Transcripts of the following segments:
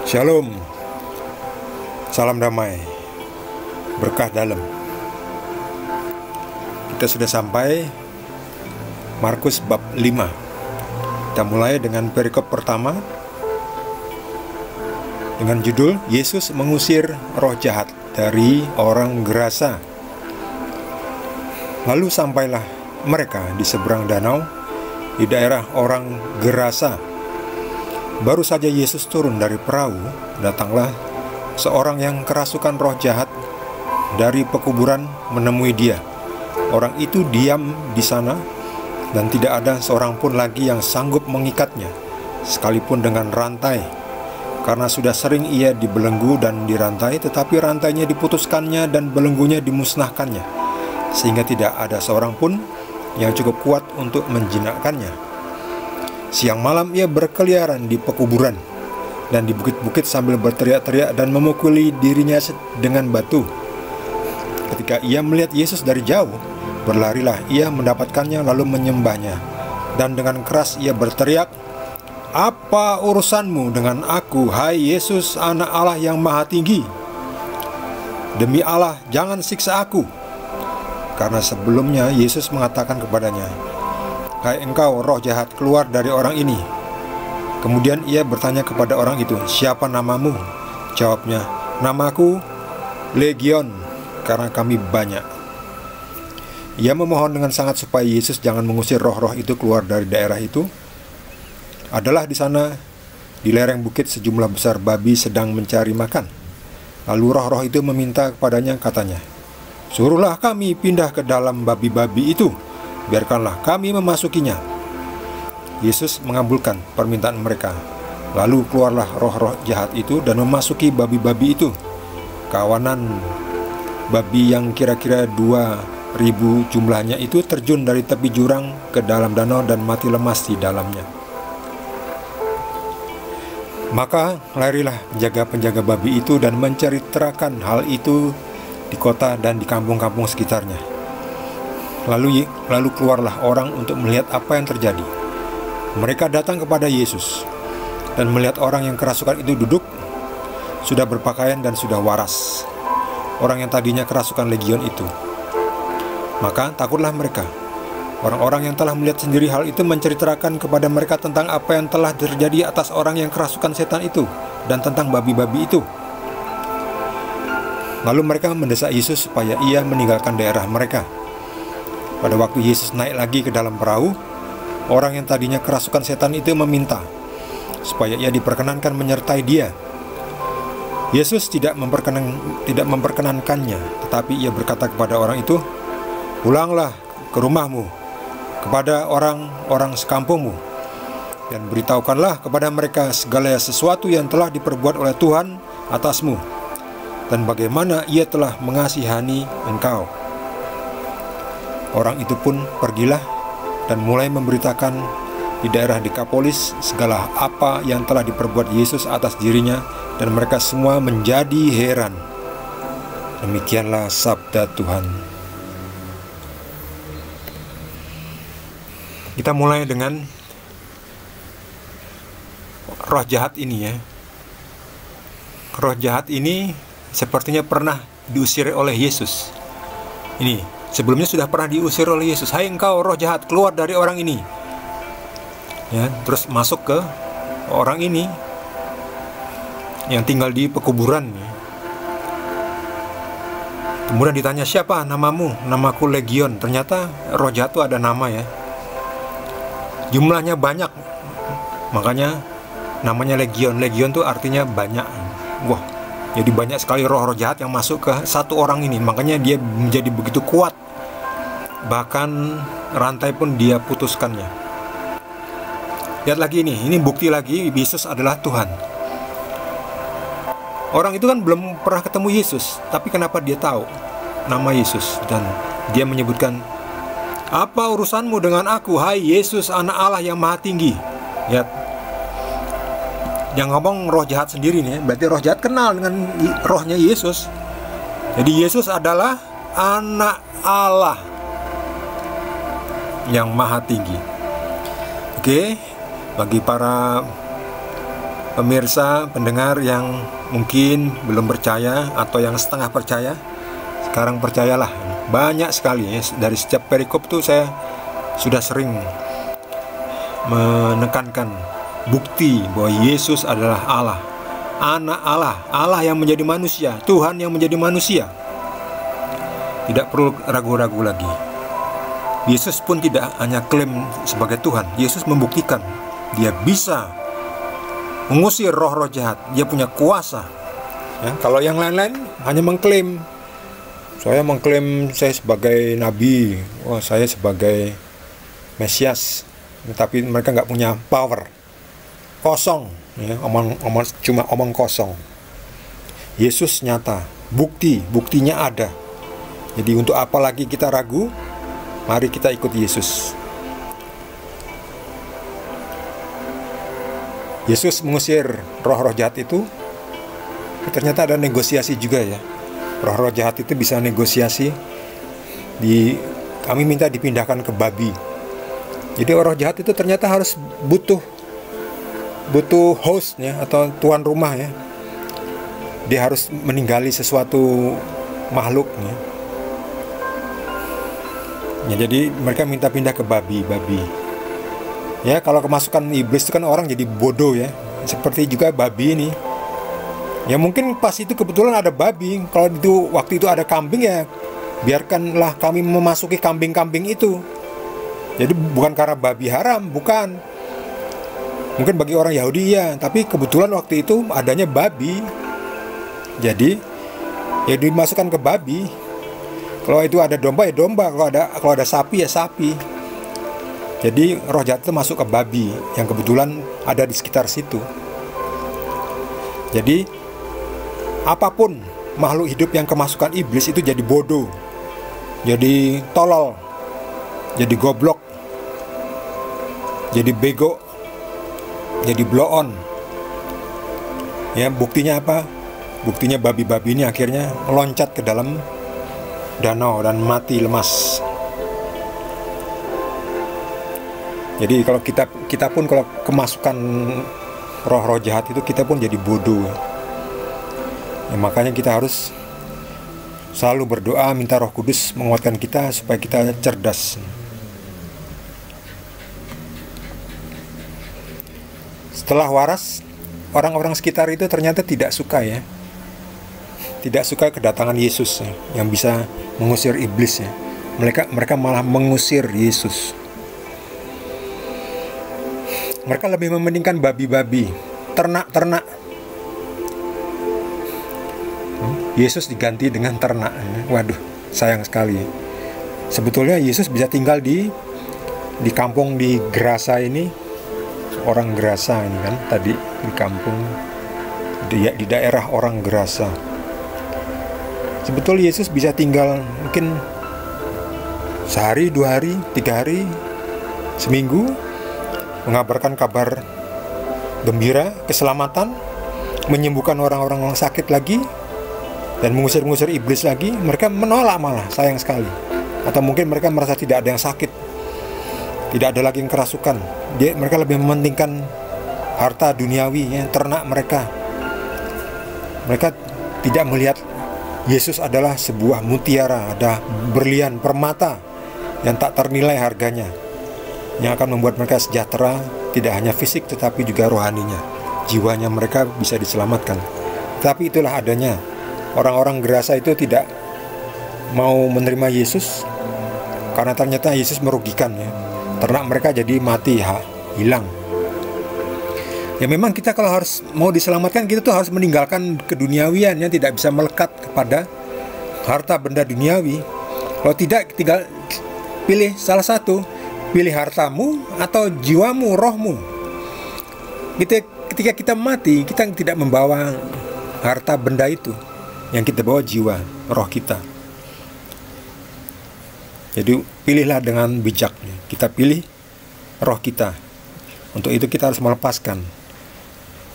Shalom, salam damai, berkah dalam. Kita sudah sampai Markus bab 5. Kita mulai dengan perikop pertama dengan judul Yesus mengusir roh jahat dari orang Gerasa. Lalu sampailah mereka di seberang danau di daerah orang Gerasa. Baru saja Yesus turun dari perahu, datanglah seorang yang kerasukan roh jahat dari pekuburan menemui dia. Orang itu diam di sana dan tidak ada seorang pun lagi yang sanggup mengikatnya, sekalipun dengan rantai. Karena sudah sering ia dibelenggu dan dirantai, tetapi rantainya diputuskannya dan belenggunya dimusnahkannya, sehingga tidak ada seorang pun yang cukup kuat untuk menjinakkannya. Siang malam ia berkeliaran di pekuburan dan di bukit-bukit sambil berteriak-teriak dan memukuli dirinya dengan batu. Ketika ia melihat Yesus dari jauh, berlarilah ia mendapatkannya lalu menyembahnya. Dan dengan keras ia berteriak, "Apa urusanmu dengan aku, hai Yesus, Anak Allah yang Maha Tinggi? Demi Allah, jangan siksa aku." Karena sebelumnya Yesus mengatakan kepadanya, "Hai engkau roh jahat, keluar dari orang ini." Kemudian ia bertanya kepada orang itu, "Siapa namamu?" Jawabnya, "Namaku Legion, karena kami banyak." Ia memohon dengan sangat supaya Yesus jangan mengusir roh-roh itu keluar dari daerah itu. Adalah di sana, di lereng bukit, sejumlah besar babi sedang mencari makan. Lalu roh-roh itu meminta kepadanya, katanya, "Suruhlah kami pindah ke dalam babi-babi itu, biarkanlah kami memasukinya." Yesus mengabulkan permintaan mereka. Lalu keluarlah roh-roh jahat itu dan memasuki babi-babi itu. Kawanan babi yang kira-kira 2.000 jumlahnya itu terjun dari tepi jurang ke dalam danau dan mati lemas di dalamnya. Maka larilah penjaga-penjaga babi itu dan menceritakan hal itu di kota dan di kampung-kampung sekitarnya. Lalu keluarlah orang untuk melihat apa yang terjadi. Mereka datang kepada Yesus dan melihat orang yang kerasukan itu duduk, sudah berpakaian dan sudah waras, orang yang tadinya kerasukan legion itu. Maka takutlah mereka. Orang-orang yang telah melihat sendiri hal itu menceritakan kepada mereka tentang apa yang telah terjadi atas orang yang kerasukan setan itu dan tentang babi-babi itu. Lalu mereka mendesak Yesus supaya ia meninggalkan daerah mereka. Pada waktu Yesus naik lagi ke dalam perahu, orang yang tadinya kerasukan setan itu meminta supaya ia diperkenankan menyertai dia. Yesus tidak memperkenankannya, tetapi ia berkata kepada orang itu, "Pulanglah ke rumahmu, kepada orang-orang sekampungmu, dan beritahukanlah kepada mereka segala sesuatu yang telah diperbuat oleh Tuhan atasmu, dan bagaimana ia telah mengasihani engkau." Orang itu pun pergilah dan mulai memberitakan di daerah Dekapolis segala apa yang telah diperbuat Yesus atas dirinya, dan mereka semua menjadi heran. Demikianlah sabda Tuhan. Kita mulai dengan roh jahat ini ya. Roh jahat ini sepertinya pernah diusir oleh Yesus. Ini sebelumnya sudah pernah diusir oleh Yesus. "Hai engkau roh jahat, keluar dari orang ini." Ya, terus masuk ke orang ini yang tinggal di pekuburan. Kemudian ditanya, "Siapa namamu?" "Namaku Legion." Ternyata roh jahat itu ada nama ya. Jumlahnya banyak, makanya namanya Legion. Legion itu artinya banyak. Wah, jadi banyak sekali roh-roh jahat yang masuk ke satu orang ini. Makanya dia menjadi begitu kuat. Bahkan rantai pun dia putuskannya. Lihat lagi ini bukti lagi Yesus adalah Tuhan. Orang itu kan belum pernah ketemu Yesus, tapi kenapa dia tahu nama Yesus? Dan dia menyebutkan, "Apa urusanmu dengan aku, hai Yesus, Anak Allah yang Maha Tinggi?" Lihat, yang ngomong roh jahat sendiri nih, berarti roh jahat kenal dengan rohnya Yesus. Jadi Yesus adalah Anak Allah yang Maha Tinggi. Oke, bagi para pemirsa, pendengar yang mungkin belum percaya atau yang setengah percaya, sekarang percayalah. Banyak sekali ya, dari setiap perikop tuh saya sudah sering menekankan bukti bahwa Yesus adalah Allah, Anak Allah, Allah yang menjadi manusia, Tuhan yang menjadi manusia. Tidak perlu ragu-ragu lagi. Yesus pun tidak hanya klaim sebagai Tuhan, Yesus membuktikan Dia bisa mengusir roh-roh jahat. Dia punya kuasa ya. Kalau yang lain-lain hanya mengklaim, saya mengklaim saya sebagai nabi, wah saya sebagai Mesias, tapi mereka nggak punya power, kosong ya, cuma omong kosong. Yesus nyata, buktinya ada. Jadi untuk apa lagi kita ragu? Mari kita ikut Yesus. Yesus mengusir roh-roh jahat itu, ternyata ada negosiasi juga ya. Roh-roh jahat itu bisa negosiasi. Kami minta dipindahkan ke babi. Jadi roh jahat itu ternyata harus butuh hostnya atau tuan rumah ya. Dia harus meninggali sesuatu makhluk ya. Jadi mereka minta pindah ke babi. Ya, kalau kemasukan iblis itu kan orang jadi bodoh ya. Seperti juga babi ini. Ya mungkin pas itu kebetulan ada babi. Kalau waktu itu ada kambing ya, biarkanlah kami memasuki kambing-kambing itu. Jadi bukan karena babi haram, bukan. Mungkin bagi orang Yahudi ya, tapi kebetulan waktu itu adanya babi. Jadi ya dimasukkan ke babi. Kalau itu ada domba ya domba, kalau ada sapi ya sapi. Jadi roh jahat itu masuk ke babi yang kebetulan ada di sekitar situ. Jadi apapun makhluk hidup yang kemasukan iblis itu jadi bodoh, jadi tolol, jadi goblok, jadi bego, jadi blow on. Ya, buktinya apa? Buktinya babi-babi ini akhirnya meloncat ke dalam danau dan mati lemas. Jadi kalau kita pun kalau kemasukan roh-roh jahat itu, kita pun jadi bodoh. Ya, makanya kita harus selalu berdoa minta Roh Kudus menguatkan kita supaya kita cerdas. Setelah waras, orang-orang sekitar itu ternyata tidak suka ya. Tidak suka kedatangan Yesus ya, yang bisa mengusir iblis ya. Mereka malah mengusir Yesus. Mereka lebih mementingkan babi-babi, ternak-ternak. Yesus diganti dengan ternak. Waduh, sayang sekali. Sebetulnya Yesus bisa tinggal di kampung di Gerasa ini. Orang Gerasa ini kan tadi di kampung di daerah orang Gerasa. Sebetulnya Yesus bisa tinggal mungkin sehari, 2 hari, 3 hari, seminggu, mengabarkan kabar gembira, keselamatan, menyembuhkan orang-orang yang sakit lagi, dan mengusir-ngusir iblis lagi. Mereka menolak malah, sayang sekali. Atau mungkin mereka merasa tidak ada yang sakit, tidak ada lagi yang kerasukan. Mereka lebih mementingkan harta duniawi ya, ternak mereka. Mereka tidak melihat Yesus adalah sebuah mutiara, ada berlian, permata yang tak ternilai harganya, yang akan membuat mereka sejahtera, tidak hanya fisik tetapi juga rohaninya. Jiwanya mereka bisa diselamatkan. Tapi itulah adanya. Orang-orang Gerasa itu tidak mau menerima Yesus karena ternyata Yesus merugikan ya. Ternak mereka jadi mati, hilang. Ya memang kita kalau harus mau diselamatkan, kita tuh harus meninggalkan keduniawian yang tidak bisa melekat kepada harta benda duniawi. Kalau tidak, tinggal pilih salah satu. Pilih hartamu atau jiwamu, rohmu. Ketika kita mati, kita tidak membawa harta benda itu. Yang kita bawa jiwa, roh kita. Jadi pilihlah dengan bijak. Kita pilih roh kita. Untuk itu kita harus melepaskan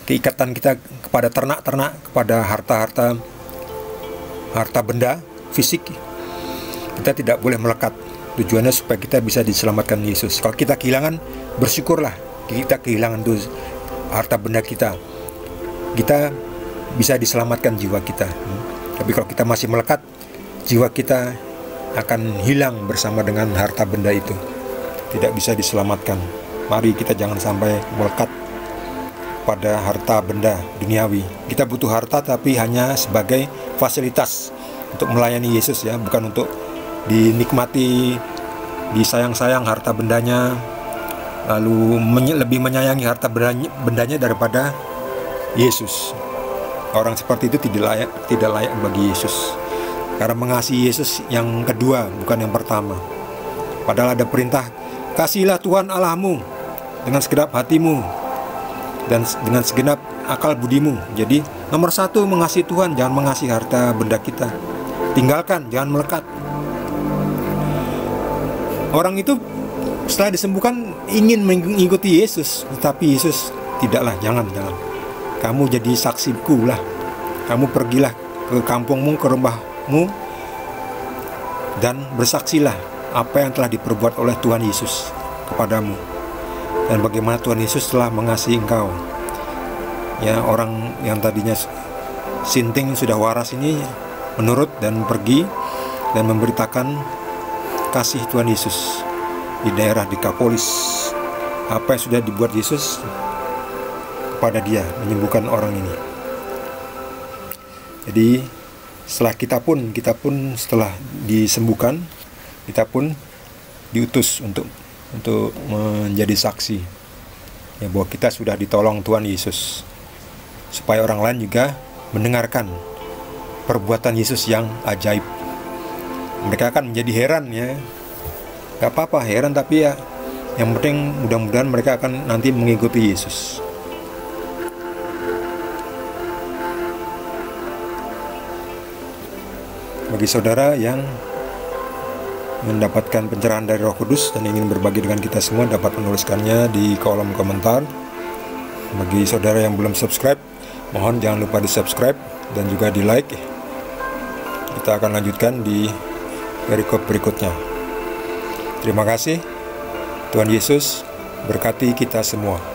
keikatan kita kepada ternak-ternak, kepada harta benda fisik. Kita tidak boleh melekat. Tujuannya supaya kita bisa diselamatkan Yesus. Kalau kita kehilangan, bersyukurlah kita kehilangan harta benda kita. kita bisa diselamatkan jiwa kita. Tapi kalau kita masih melekat, jiwa kita akan hilang bersama dengan harta benda itu, tidak bisa diselamatkan. Mari kita jangan sampai melekat pada harta benda duniawi. Kita butuh harta tapi hanya sebagai fasilitas untuk melayani Yesus ya, bukan untuk dinikmati, disayang-sayang harta bendanya, lalu lebih menyayangi harta bendanya daripada Yesus. Orang seperti itu tidak layak bagi Yesus. Karena mengasihi Yesus yang kedua, bukan yang pertama. Padahal ada perintah, kasihilah Tuhan Allahmu dengan segenap hatimu dan dengan segenap akal budimu. Jadi nomor satu mengasihi Tuhan, jangan mengasihi harta benda kita. Tinggalkan, jangan melekat. Orang itu setelah disembuhkan ingin mengikuti Yesus, tetapi Yesus tidaklah, jangan. Kamu jadi saksiku lah. Kamu pergilah ke kampungmu, ke rumahmu, dan bersaksilah apa yang telah diperbuat oleh Tuhan Yesus kepadamu, dan bagaimana Tuhan Yesus telah mengasihi engkau. Ya, orang yang tadinya sinting sudah waras ini menurut dan pergi dan memberitakan kasih Tuhan Yesus di daerah Dekapolis. Apa yang sudah dibuat Yesus kepada dia, menyembuhkan orang ini. Jadi setelah kita pun setelah disembuhkan, kita pun diutus untuk menjadi saksi ya, bahwa kita sudah ditolong Tuhan Yesus, supaya orang lain juga mendengarkan perbuatan Yesus yang ajaib. Mereka akan menjadi heran ya. Gak apa-apa heran, tapi ya yang penting mudah-mudahan mereka akan nanti mengikuti Yesus. Bagi saudara yang mendapatkan pencerahan dari Roh Kudus dan ingin berbagi dengan kita semua, dapat menuliskannya di kolom komentar. Bagi saudara yang belum subscribe, mohon jangan lupa di subscribe dan juga di like. Kita akan lanjutkan di perikop berikutnya. Terima kasih. Tuhan Yesus berkati kita semua.